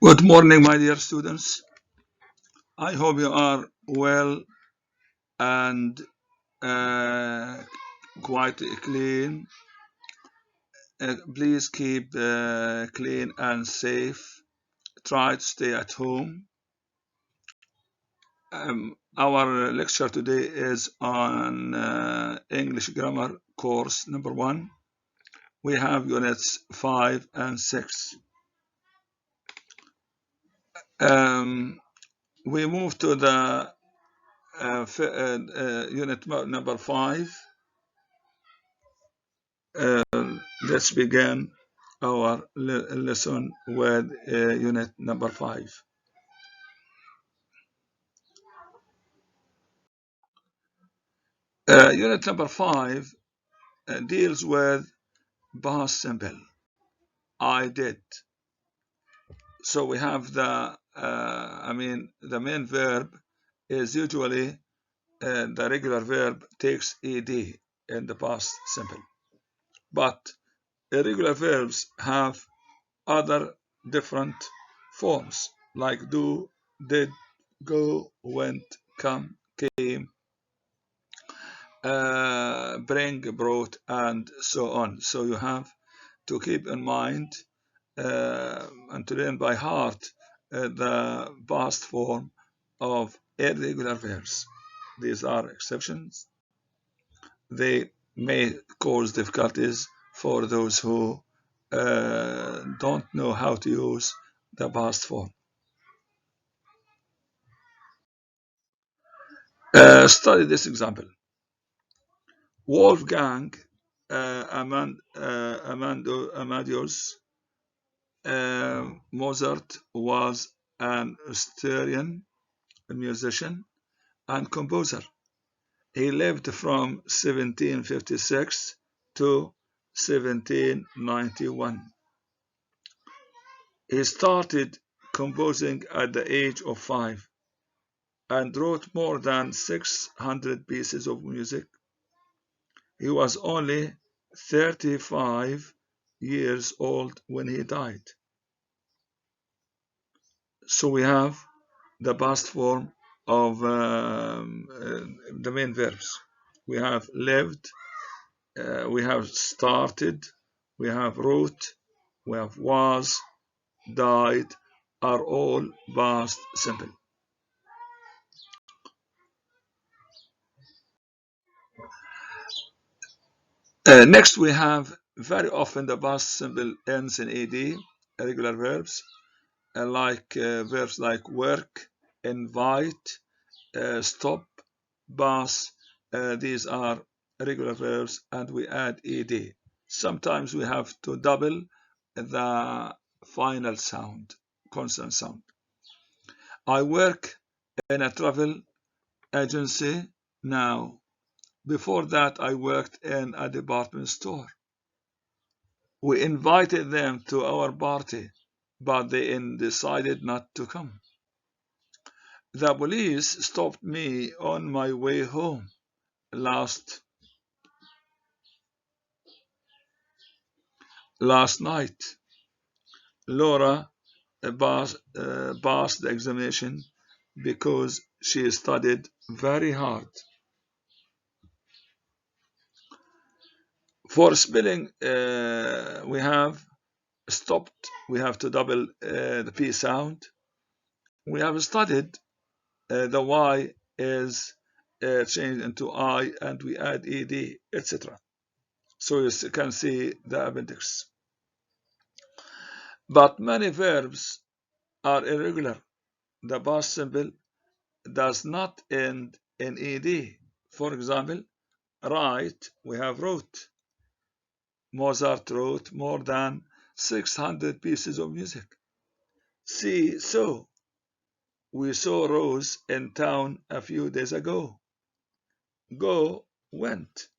Good morning, my dear students. I hope you are well and quite clean. Please keep clean and safe. Try to stay at home. Our lecture today is on English Grammar course number 1. We have units 5 and 6. We move to the unit number 5. Let's begin our lesson with unit number 5. Unit number 5 deals with past simple. I did. So we have the main verb is usually the regular verb takes ed in the past simple, but irregular verbs have other different forms like do, did, go, went, come, came, bring, brought, and so on. So you have to keep in mind and to learn by heart the past form of irregular verbs. These are exceptions. They may cause difficulties for those who don't know how to use the past form. Study this example. Wolfgang Amadeus Mozart was an Austrian musician and composer. He lived from 1756 to 1791. He started composing at the age of 5 and wrote more than 600 pieces of music. He was only 35 years old when he died. So we have the past form of the main verbs. We have lived, we have started, we have wrote, we have was, died, are all past simple. Next, we have very often the past simple ends in ed, irregular verbs, like verbs like work, invite, stop, pass. These are regular verbs and we add ed. Sometimes we have to double the final sound, consonant sound. I work in a travel agency now. Before that, I worked in a department store. We invited them to our party, but they decided not to come. The police stopped me on my way home last night. Laura passed the examination because she studied very hard. For spelling, we have stopped. We have to double the P sound. We have studied. The Y is changed into I, and we add ed, etc. So you can see the appendix. But many verbs are irregular. The past simple does not end in ed. For example, write, we have wrote. Mozart wrote more than 600 pieces of music. See, saw. We saw Rose in town a few days ago. Go, went.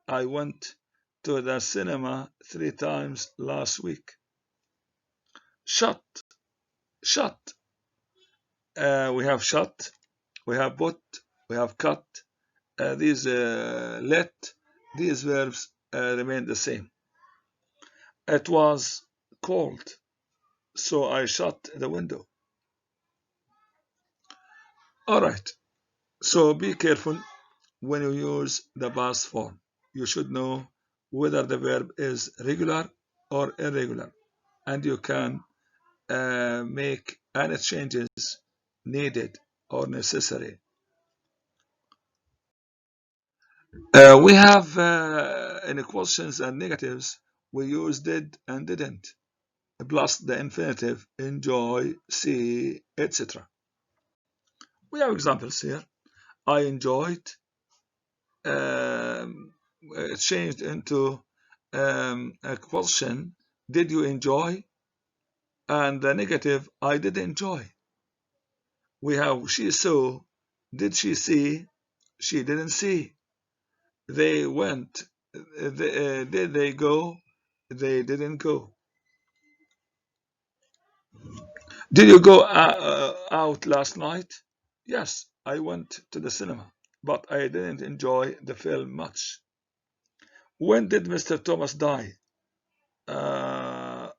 I went to the cinema 3 times last week. Shut, shut. We have shut, we have put, we have cut. These let, these verbs remain the same. It was cold, so I shut the window. All right, so be careful when you use the past form. You should know whether the verb is regular or irregular, and you can make any changes needed or necessary. We have in questions and negatives, we use did and didn't, plus the infinitive, enjoy, see, etc. We have examples here. I enjoyed, changed into a question, did you enjoy? And the negative, I did enjoy. We have she saw, did she see? She didn't see. They went, did they go? They didn't go. Did you go out last night? Yes, I went to the cinema, but I didn't enjoy the film much. When did Mr. Thomas die?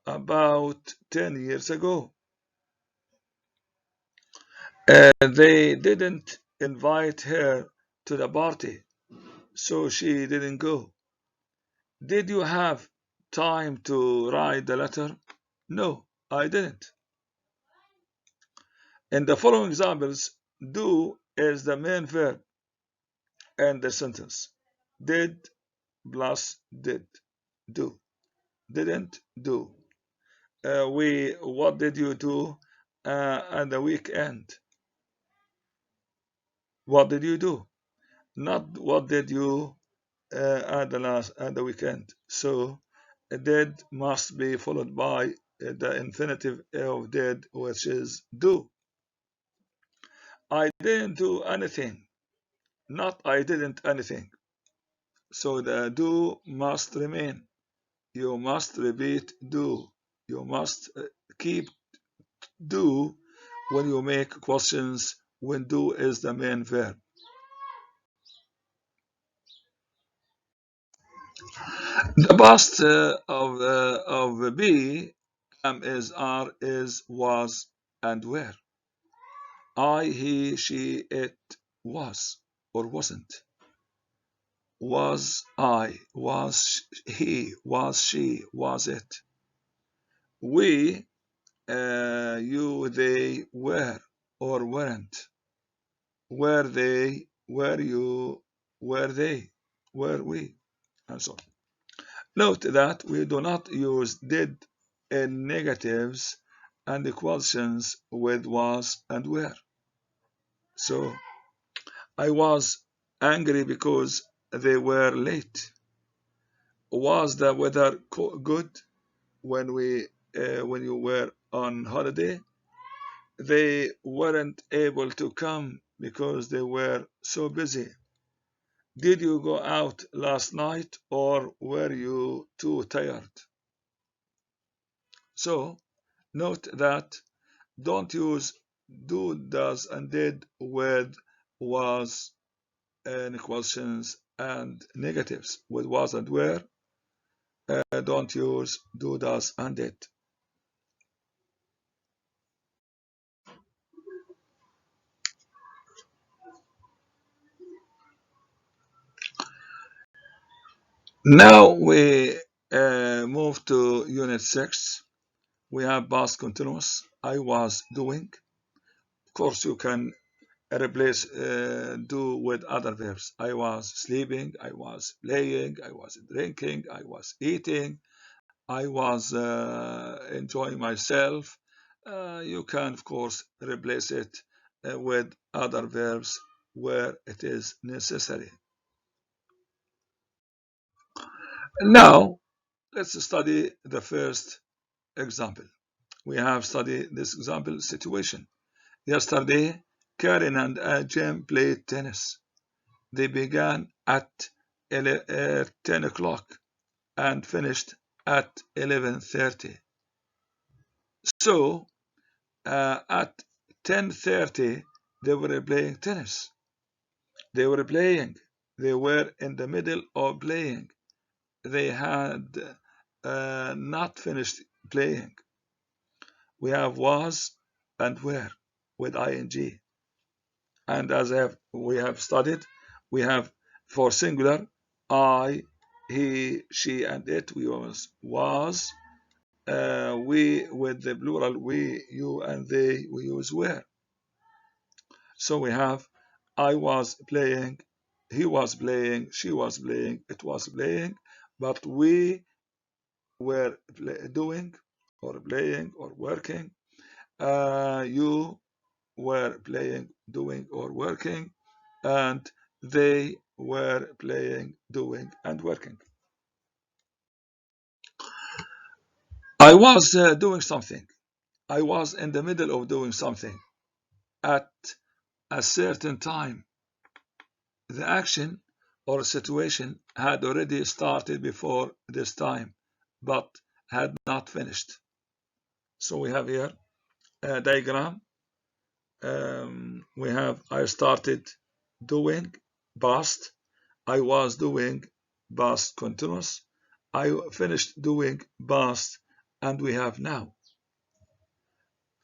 About 10 years ago. They didn't invite her to the party, so she didn't go. Did you have time to write the letter? No, I didn't. In the following examples, do is the main verb in the sentence. Did plus did. Do. Didn't do. What did you do at the weekend? What did you do? Not what did you at the weekend. So did must be followed by the infinitive of did, which is do. I didn't do anything, not I didn't anything. So the do must remain. You must repeat do. You must keep do when you make questions when do is the main verb. The past of be, am, is, are, is, was, and were. I, he, she, it, was, or wasn't. Was I, was he, was she, was it. We, you, they, were, or weren't. Were they, were you, were they, were we, and so on. Note that we do not use did in negatives and the questions with was and were. So I was angry because they were late. Was the weather good when you were on holiday? They weren't able to come because they were so busy. Did you go out last night or were you too tired? So note that don't use do, does, and did with was in questions and negatives. With was and were, don't use do, does, and did. Now we move to Unit 6. We have past continuous. I was doing. Of course, you can replace do with other verbs. I was sleeping, I was playing, I was drinking, I was eating, I was enjoying myself. You can, of course, replace it with other verbs where it is necessary. Now, let's study the first example. We have studied this example situation. Yesterday, Karen and Jim played tennis. They began at 10 o'clock and finished at 11:30. So at 10:30 they were playing tennis. They were playing. They were in the middle of playing. They had not finished playing. We have was and were with ing. And as we have studied, we have for singular I, he, she, and it. We use was. We with the plural we, you, and they. We use were. So we have I was playing, he was playing, she was playing, it was playing, but we were doing or playing or working. You were playing, doing, or working, and they were playing, doing, and working. I was doing something. I was in the middle of doing something at a certain time. The action or situation had already started before this time, but had not finished. So we have here a diagram. We have I started doing past, I was doing past continuous, I finished doing past, and we have now.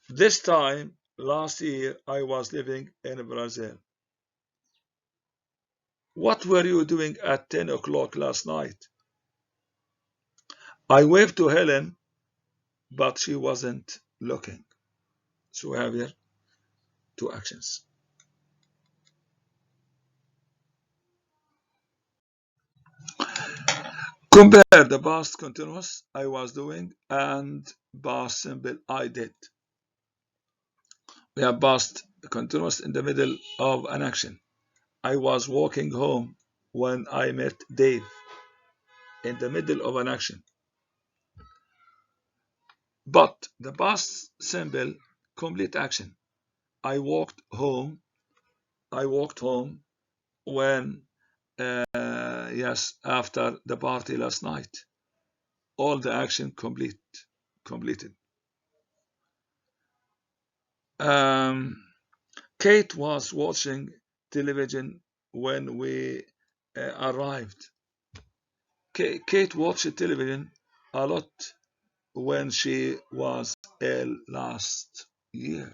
This time last year I was living in Brazil. What were you doing at 10 o'clock last night? I waved to Helen, but she wasn't looking. So we have here two actions. Compare the past continuous I was doing and past simple I did. We have past continuous in the middle of an action. I was walking home when I met Dave. In the middle of an action. But the past simple complete action. I walked home. I walked home when yes, after the party last night. All the action completed. Kate was watching television when we arrived. Kate watched television a lot when she was ill last year.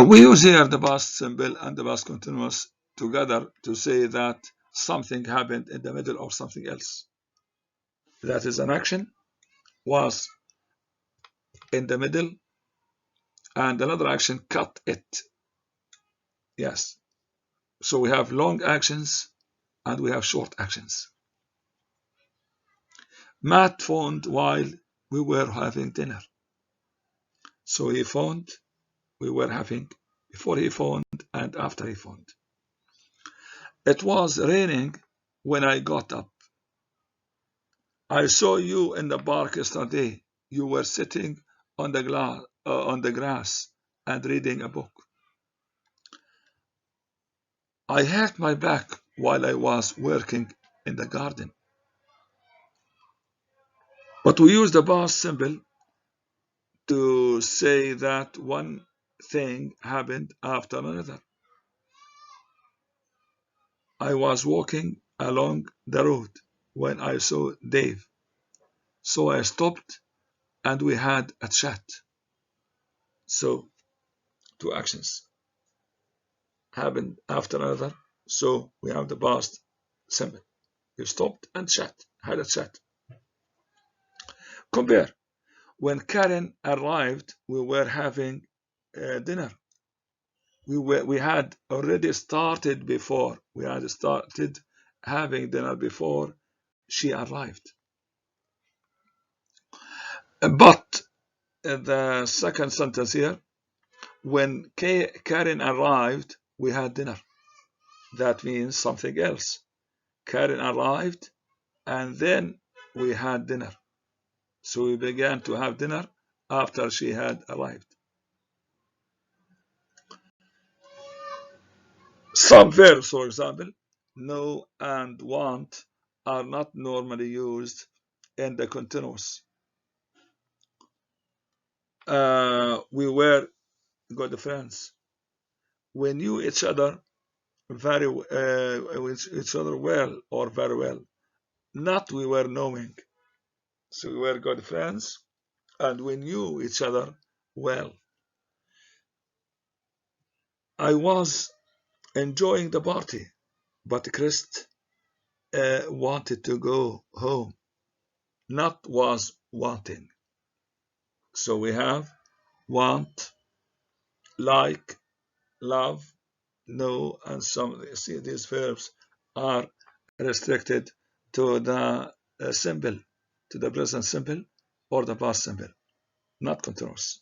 We use here the past simple and the past continuous together to say that something happened in the middle of something else. That is an action, was in the middle, and another action cut it. Yes. So we have long actions and we have short actions. Matt phoned while we were having dinner. So he phoned, we were having, before he phoned and after he phoned. It was raining when I got up. I saw you in the park yesterday. You were sitting on the grass and reading a book. I hurt my back while I was working in the garden. But we use the past simple to say that one thing happened after another. I was walking along the road when I saw Dave. So I stopped and we had a chat. So two actions happened after another. So we have the past simple. You stopped and had a chat. Compare. When Karen arrived, we were having dinner. We had already started before. We had started having dinner before she arrived. But the second sentence here, when Karen arrived, we had dinner. That means something else. Karen arrived and then we had dinner. So we began to have dinner after she had arrived. Some verbs, for example, know and want, are not normally used in the continuous. we were good friends. We knew each other each other well or very well. Not we were knowing. So we were good friends and we knew each other well. I was enjoying the party, but Christ wanted to go home, not was wanting. So we have want, like, love, know, and some. See, these verbs are restricted to the simple, to the present simple or the past simple, not continuous.